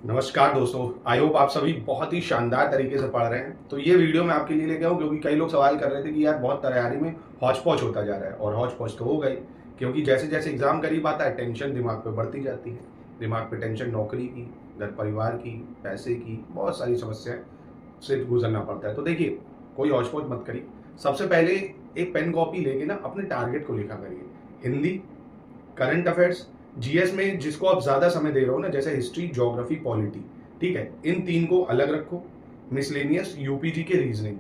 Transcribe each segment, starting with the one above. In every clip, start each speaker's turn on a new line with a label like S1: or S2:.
S1: नमस्कार दोस्तों। I hope आप सभी बहुत ही शानदार तरीके से पढ़ रहे हैं। तो ये वीडियो मैं आपके लिए लेके आऊँ क्योंकि कई लोग सवाल कर रहे थे कि यार बहुत तैयारी में हौच पौच होता जा रहा है, और हौच पौच तो हो गई क्योंकि जैसे जैसे एग्जाम करीब आता है टेंशन दिमाग पे बढ़ती जाती है। दिमाग पे टेंशन नौकरी की, घर परिवार की, पैसे की, बहुत सारी समस्याएं से गुजरना पड़ता है। तो देखिए, कोई हौच पौच मत करिए। सबसे पहले एक पेन कॉपी लेके ना अपने टारगेट को लिखा करिए। हिंदी, करंट अफेयर्स, जीएस में जिसको आप ज्यादा समय दे रहे हो ना, जैसे हिस्ट्री, ज्योग्राफी, पॉलिटी, ठीक है, इन तीन को अलग रखो। मिसलेनियस, यूपीजी के रीजनिंग,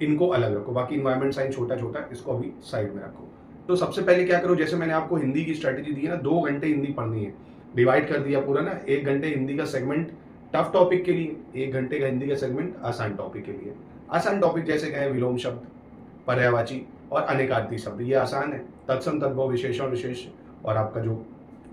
S1: इनको अलग रखो। बाकी इन्वायरमेंट साइंस छोटा छोटा, इसको अभी साइड में रखो। तो सबसे पहले क्या करो, जैसे मैंने आपको हिंदी की स्ट्रेटेजी दी है ना, 2 घंटे हिंदी पढ़नी है। डिवाइड कर दिया पूरा ना, 1 घंटे हिंदी का सेगमेंट टफ टॉपिक के लिए, 1 घंटे का हिंदी का सेगमेंट आसान टॉपिक के लिए। आसान टॉपिक जैसे कहें विलोम शब्द, पर्यायवाची और अनेकार्थी शब्द, ये आसान है। तत्सम, तद्भव, विशेषण, विशेष और आपका जो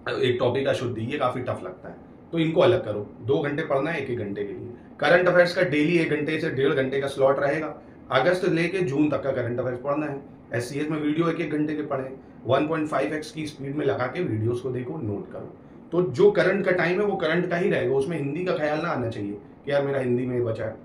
S1: एक टॉपिक का शुद्धि, ये काफी टफ लगता है। तो इनको अलग करो। 2 घंटे पढ़ना है 1-1 घंटे के लिए। करंट अफेयर्स का डेली 1 घंटे से 1.5 घंटे का स्लॉट रहेगा। अगस्त लेके जून तक का करंट अफेयर्स पढ़ना है। एससीएस में वीडियो 1-1 घंटे के पढ़े, 1.5x की स्पीड में लगा के वीडियोस को देखो, नोट करो। तो जो करंट का टाइम है वो करंट का ही रहेगा, उसमें हिंदी का ख्याल ना आना चाहिए कि यार मेरा हिंदी में बचा है।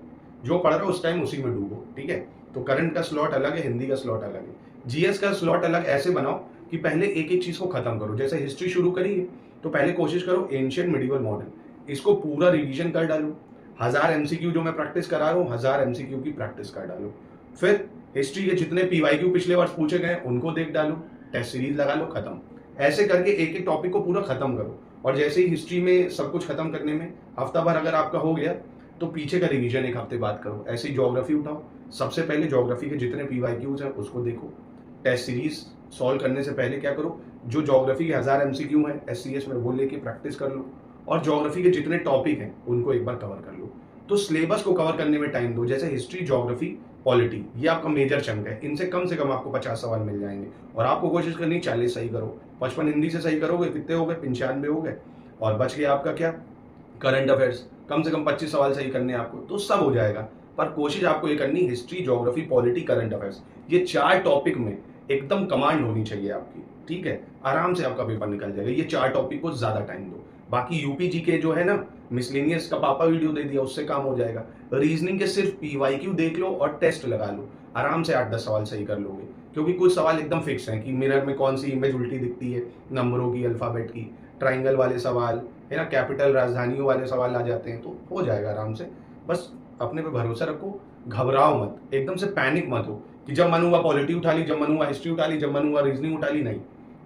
S1: जो पढ़ रहे हो उस टाइम उसी में डूबो, ठीक है। तो करंट का स्लॉट अलग है, हिंदी का स्लॉट अलग है। जीएस का स्लॉट अलग ऐसे बनाओ कि पहले एक एक चीज को खत्म करो। जैसे हिस्ट्री शुरू करिए तो पहले कोशिश करो एंशियंट, मिडिवल, मॉडर्न, इसको पूरा रिवीजन कर डालो। 1000 एमसीक्यू जो मैं प्रैक्टिस करा रहा हूँ, 1000 एमसीक्यू की प्रैक्टिस कर डालो। फिर हिस्ट्री के जितने पीवाईक्यू पिछले वर्ष पूछे गए उनको देख डालो, टेस्ट सीरीज लगा लो, खत्म। ऐसे करके एक एक टॉपिक को पूरा खत्म करो। और जैसे ही हिस्ट्री में सब कुछ खत्म करने में हफ्ता भर अगर आपका हो गया, तो पीछे का रिवीजन एक हफ्ते बाद करो। ऐसे ही ज्योग्राफी उठाओ। सबसे पहले ज्योग्राफी के जितने पीवाईक्यूज हैं उसको देखो। टेस्ट सीरीज सॉल्व करने से पहले क्या करो, जो ज्योग्राफी के 1000 एमसीक्यू हैं एससीएस में, वो लेके प्रैक्टिस कर लो। और ज्योग्राफी के जितने टॉपिक हैं उनको एक बार कवर कर लो। तो सिलेबस को कवर करने में टाइम दो। जैसे हिस्ट्री, ज्योग्राफी, पॉलिटी, ये आपका मेजर चंक है। इनसे कम से कम आपको 50 सवाल मिल जाएंगे। और आपको कोशिश करनी है 40 सही करो। 55 हिंदी से सही करोगे, कितने हो गए, 95 हो गए। और बच गया आपका क्या, करंट अफेयर्स। कम से कम 25 सवाल सही करने हैं आपको, तो सब हो जाएगा। पर कोशिश आपको ये करनी, history, geography, polity, current affairs, ये 4 टॉपिक में एकदम कमांड होनी चाहिए आपकी, ठीक है। आराम से आपका पेपर निकल जाएगा। ये 4 टॉपिक को ज्यादा टाइम दो। बाकी यूपीजी के जो है ना, मिसलेनियस का पापा वीडियो दे दिया, उससे काम हो जाएगा। रीजनिंग के सिर्फ पीवाईक्यू देख लो और टेस्ट लगा लो, आराम से 8-10 सवाल सही कर लोगे। क्योंकि कुछ सवाल एकदम फिक्स हैं कि मिरर में कौन सी इमेज उल्टी दिखती है, नंबरों की, अल्फाबेट की, ट्राइंगल वाले सवाल है ना, कैपिटल राजधानियों वाले सवाल आ जाते हैं। तो हो जाएगा आराम से। बस अपने पे भरोसा रखो, घबराओ मत, एकदम से पैनिक मत हो कि जब मन हुआ पॉलिटी उठा ली, जब मन हुआ हिस्ट्री उठा ली, जब मन हुआ रीजनिंग उठा ली। नहीं,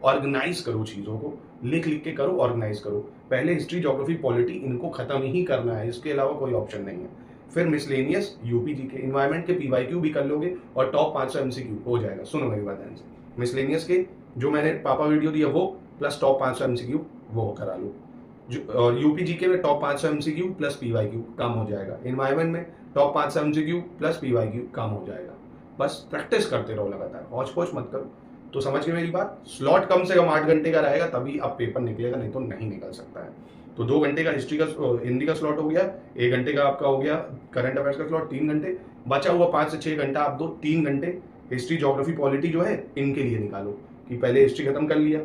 S1: ऑर्गेनाइज करो चीजों को, लिख लिख के करो, ऑर्गेनाइज करो। पहले हिस्ट्री, ज्योग्राफी, पॉलिटी, इनको खत्म ही करना है, इसके अलावा कोई ऑप्शन नहीं है। फिर मिसलेनियस, यूपीजी के, इन्वायरमेंट के पीवाईक्यू भी कर लोगे और टॉप 500 एमसीक्यू हो जाएगा। सुनो मेरी बात ध्यान से, मिसलेनियस के जो मैंने पापा वीडियो दिया वो प्लस टॉप 500 एमसीक्यू वो करा लो। और यूपीजी के में टॉप 500 एमसीक्यू प्लस पीवाईक्यू काम हो जाएगा। इन्वायरमेंट में टॉप 500 एमसीक्यू प्लस पीवाईक्यू काम हो जाएगा। बस प्रैक्टिस करते रहो लगातार, हौच पौच मत करो। तो समझ गए मेरी बात। स्लॉट कम से कम 8 घंटे का रहेगा, तभी अब पेपर निकलेगा, नहीं तो नहीं निकल सकता है। तो 2 घंटे का हिस्ट्री का, हिंदी का स्लॉट हो गया, 1 घंटे का आपका हो गया करंट अफेयर्स का स्लॉट, 3 घंटे। बचा हुआ 5 से 6 घंटा आप दो, 3 घंटे हिस्ट्री, ज्योग्राफी, पॉलिटी जो है इनके लिए निकालो। कि पहले हिस्ट्री खत्म कर लिया,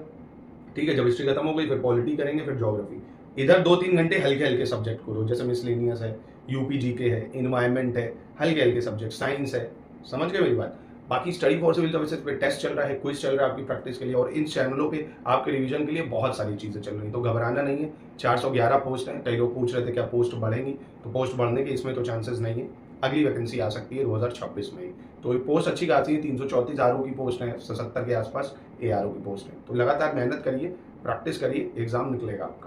S1: ठीक है, जब हिस्ट्री खत्म हो गई फिर पॉलिटी करेंगे, फिर ज्योग्राफी। इधर 2-3 घंटे हल्के हल्के सब्जेक्ट करो, जैसे मिसलेनियस है, यूपीजी के है, इन्वायरमेंट है, हल्के हल्के सब्जेक्ट, साइंस है। समझ गए मेरी बात। बाकी स्टडी फॉर सिविल सर्विसेज पे टेस्ट चल रहा है, क्विज चल रहा है आपकी प्रैक्टिस के लिए, और इन चैनलों पे आपके रिवीजन के लिए बहुत सारी चीजें चल रही हैं। तो घबराना नहीं है। 411 पोस्ट है। कई लोग पूछ रहे थे क्या पोस्ट बढ़ेंगी, तो पोस्ट बढ़ने के इसमें तो चांसेस नहीं है। अगली वैकेंसी आ सकती है 2026 में ही। तो ये पोस्ट अच्छी खासी है, 334 आरओ की पोस्ट है, 77 के आसपास एआरओ की पोस्ट है। तो लगातार मेहनत करिए, प्रैक्टिस करिए, एग्जाम निकलेगा आपका।